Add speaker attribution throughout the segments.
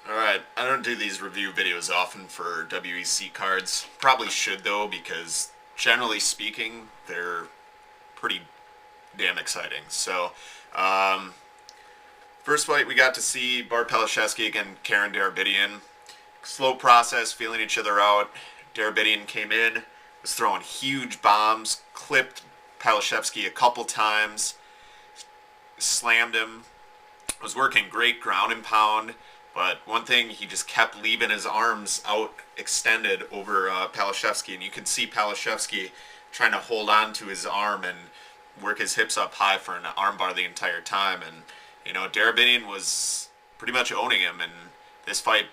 Speaker 1: Alright, I don't do these review videos often for WEC cards. Probably should though, because generally speaking, they're pretty damn exciting. So, um, first fight we got to see Bart Palashevsky against Karen Darabidian. Slow process, feeling each other out. Darabidian came in, was throwing huge bombs, clipped Palashevsky a couple times, slammed him, was working great ground and pound. But one thing, he just kept leaving his arms out extended over Palashevsky, and you could see Palashevsky trying to hold on to his arm and work his hips up high for an armbar the entire time. And Darabidian was pretty much owning him. And this fight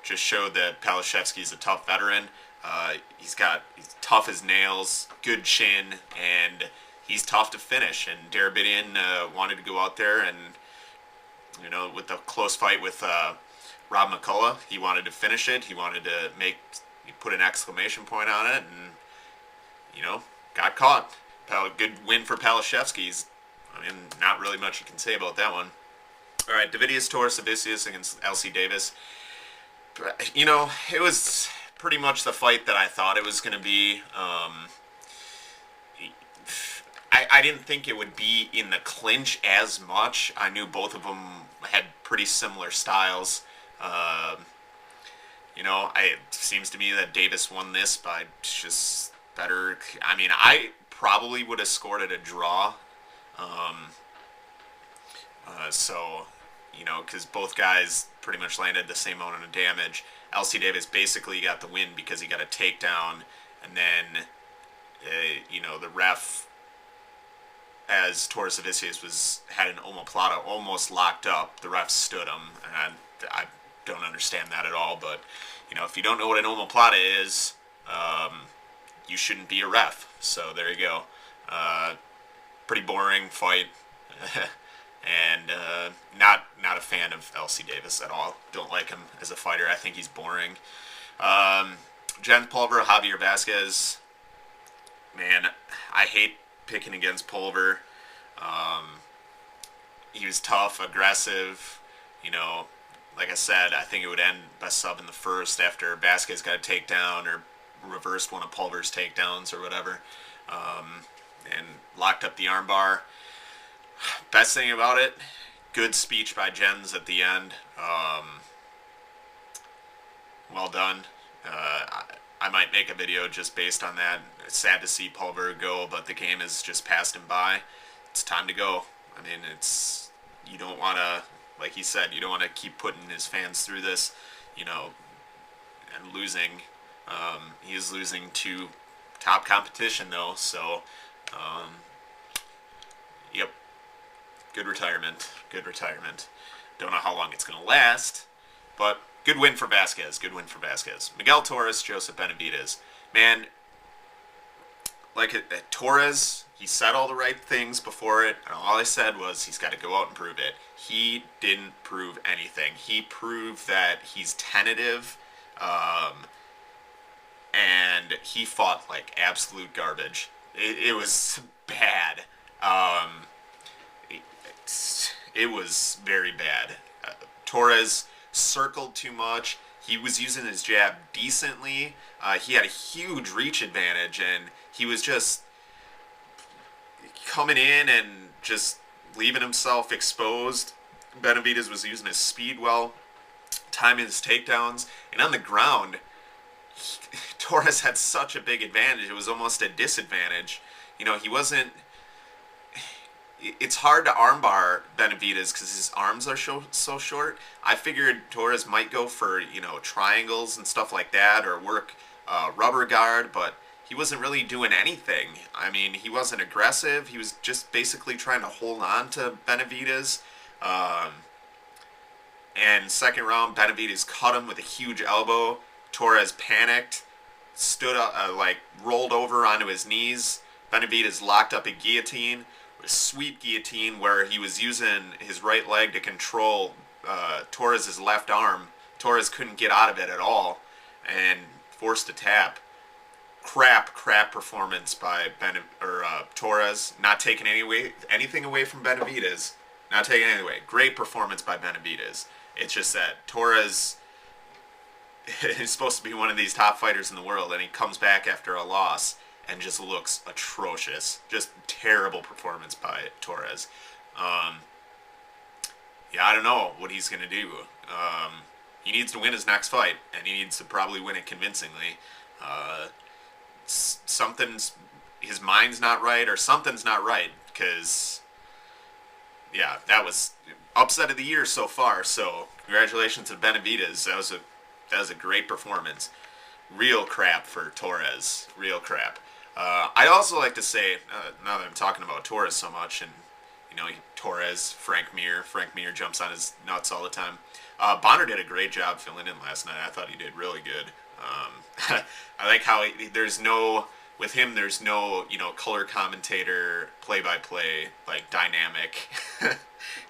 Speaker 1: just showed that Palashevsky's a tough veteran. He's tough as nails, good chin, and he's tough to finish. And Darabidian wanted to go out there and with the close fight with Rob McCullough, he wanted to finish it. He wanted to put an exclamation point on it, and got caught. Good win for Palashevsky's. Not really much you can say about that one. All right, Davidius Torres against LC Davis. It was pretty much the fight that I thought it was going to be. I didn't think it would be in the clinch as much. I knew both of them had pretty similar styles. It seems to me that Davis won this by just better. I probably would have scored it a draw. Because both guys pretty much landed the same amount of damage. LC Davis basically got the win because he got a takedown, and then, the ref, as Torres had an omoplata almost locked up, the ref stood him, and I don't understand that at all. But if you don't know what an omoplata is, you shouldn't be a ref. So there you go. Pretty boring fight, and not a fan of LC Davis at all. Don't like him as a fighter. I think he's boring. Pulver, Javier Vasquez. Man, I hate picking against Pulver. He was tough, aggressive. Like I said, I think it would end by sub in the first after Vasquez got a takedown or reversed one of Pulver's takedowns or whatever, and locked up the armbar. Best thing about it, good speech by Jens at the end. Well done. I might make a video just based on that. It's sad to see Pulver go, but the game has just passed him by. It's time to go. You don't want to, like he said, you don't want to keep putting his fans through this, and losing. He is losing to top competition, though, so, yep. Good retirement. Good retirement. Don't know how long it's going to last, but good win for Vasquez. Good win for Vasquez. Miguel Torres, Joseph Benavidez. Man, Torres, he said all the right things before it, and all I said was he's got to go out and prove it. He didn't prove anything. He proved that he's tentative, and he fought like absolute garbage. It was bad. It was very bad. Torres circled too much. He was using his jab decently. He had a huge reach advantage, and he was just coming in and just leaving himself exposed. Benavidez was using his speed well, timing his takedowns, and on the ground, Torres had such a big advantage. It was almost a disadvantage. He wasn't. It's hard to armbar Benavidez because his arms are so short. I figured Torres might go for, triangles and stuff like that, or work rubber guard, but he wasn't really doing anything. He wasn't aggressive. He was just basically trying to hold on to Benavidez. And second round, Benavidez cut him with a huge elbow. Torres panicked, stood up, rolled over onto his knees. Benavidez locked up a guillotine. Sweep guillotine where he was using his right leg to control Torres' left arm. Torres couldn't get out of it at all and forced a tap. Crap performance by Torres. Not taking anything away from Benavidez. Not taking anything away. Great performance by Benavidez. It's just that Torres is supposed to be one of these top fighters in the world, and he comes back after a loss and just looks atrocious. Just terrible performance by Torres. Um, yeah, I don't know what he's going to do. He needs to win his next fight, and he needs to probably win it convincingly. Uh, Something's, his mind's not right, or something's not right, because yeah, that was upset of the year so far. So congratulations to Benavidez. That was a great performance. Real crap for Torres. Real crap. I'd also like to say, now that I'm talking about Torres so much, and Torres, Frank Mir jumps on his nuts all the time. Bonner did a great job filling in last night. I thought he did really good. I like how with him there's no color commentator, play-by-play, like, dynamic.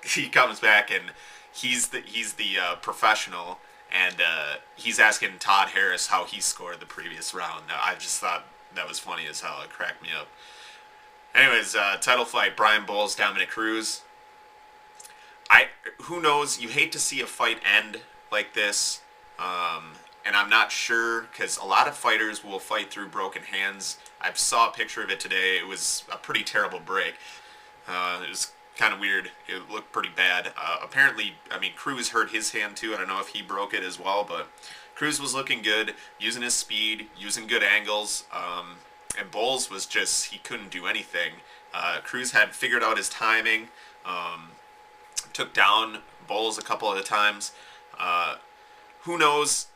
Speaker 1: He comes back and he's the professional, and he's asking Todd Harris how he scored the previous round. I just thought that was funny as hell. It cracked me up. Anyways, title fight: Brian Bowles, Dominic Cruz. Who knows? You hate to see a fight end like this, and I'm not sure, because a lot of fighters will fight through broken hands. I saw a picture of it today. It was a pretty terrible break. It was kind of weird. It looked pretty bad. Apparently, Cruz hurt his hand too. I don't know if he broke it as well, but Cruz was looking good, using his speed, using good angles, and Bowles was just, he couldn't do anything. Cruz had figured out his timing, took down Bowles a couple of times. Who knows?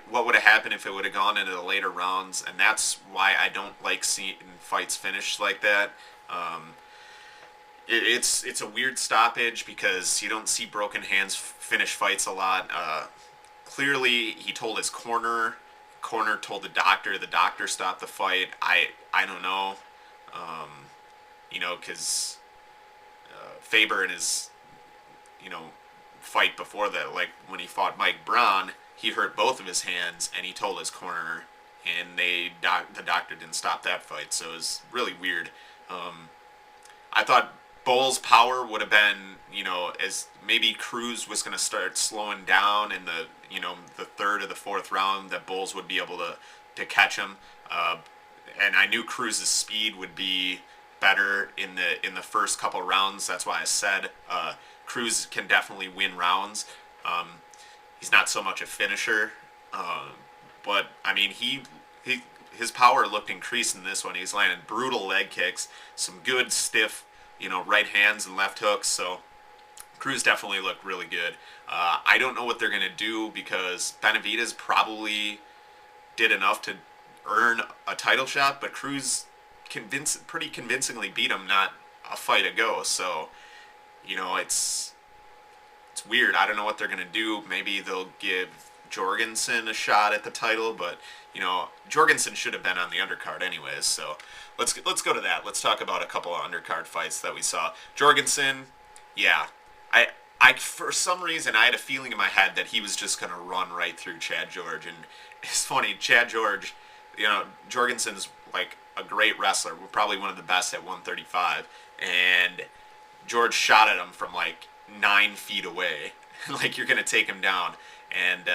Speaker 1: What would have happened if it would have gone into the later rounds, and that's why I don't like seeing fights finish like that. It's a weird stoppage, because you don't see broken hands finish fights a lot. Clearly, he told his corner told the doctor stopped the fight. I don't know, because Faber in his, fight before that, like when he fought Mike Braun, he hurt both of his hands, and he told his corner, and the doctor didn't stop that fight, so it was really weird. I thought Bowles' power would have been, as maybe Cruz was going to start slowing down in the third or the fourth round, that Bowles would be able to catch him. And I knew Cruz's speed would be better in the first couple rounds. That's why I said Cruz can definitely win rounds. He's not so much a finisher, but his power looked increased in this one. He's landing brutal leg kicks, some good stiff, right hands and left hooks. So Cruz definitely looked really good. I don't know what they're going to do, because Benavidez probably did enough to earn a title shot, but Cruz pretty convincingly beat him not a fight ago. So, it's weird. I don't know what they're going to do. Maybe they'll give Jorgensen a shot at the title, but Jorgensen should have been on the undercard anyways. So let's go to that. Let's talk about a couple of undercard fights that we saw. Jorgensen, yeah, I for some reason I had a feeling in my head that he was just gonna run right through Chad George, and it's funny. Chad George, Jorgensen's like a great wrestler, probably one of the best at 135, and George shot at him from like 9 feet away, like, you're gonna take him down, and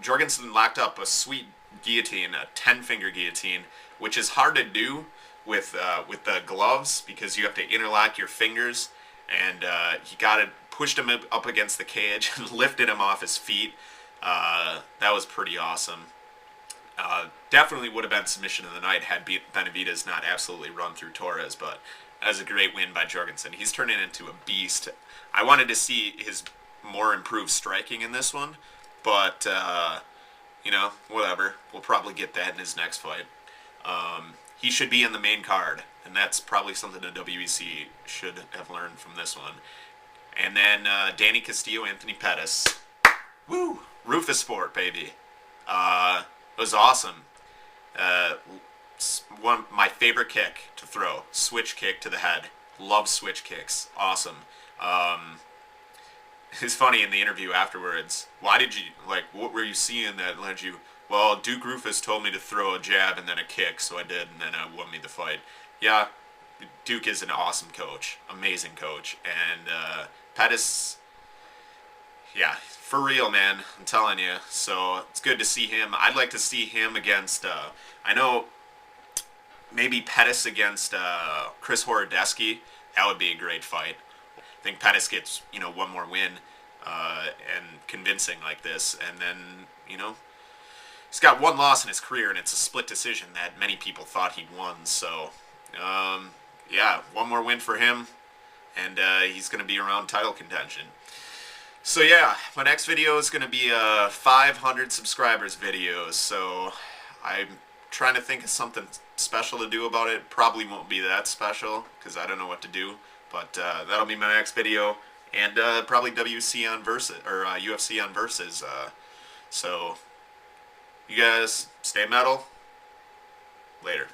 Speaker 1: Jorgensen locked up a sweet guillotine, a 10-finger guillotine, which is hard to do with the gloves, because you have to interlock your fingers, and he pushed him up against the cage and lifted him off his feet. That was pretty awesome. Definitely would have been submission of the night had Benavidez not absolutely run through Torres, but that was a great win by Jorgensen. He's turning into a beast. I wanted to see his more improved striking in this one, but whatever. We'll probably get that in his next fight. He should be in the main card, and that's probably something the WEC should have learned from this one. And then Danny Castillo, Anthony Pettis. Woo! Rufus Sport, baby. It was awesome. My favorite kick to throw. Switch kick to the head. Love switch kicks. Awesome. It's funny in the interview afterwards. What were you seeing that led you? Well, Duke Rufus told me to throw a jab and then a kick, so I did, and then won me the fight. Yeah, Duke is an awesome coach. Amazing coach. And Pettis, Yeah, for real, man. I'm telling you. So it's good to see him. I'd like to see him against. I know maybe Pettis against Chris Horodesky. That would be a great fight. I think Pettis gets one more win, and convincing like this, and then he's got one loss in his career, and it's a split decision that many people thought he'd won. So yeah, one more win for him, and he's going to be around title contention. So yeah, my next video is going to be a 500 subscribers video. So I'm trying to think of something special to do about it. Probably won't be that special because I don't know what to do. But that'll be my next video, and probably WC on Versus or UFC on Versus. So you guys stay metal. Later.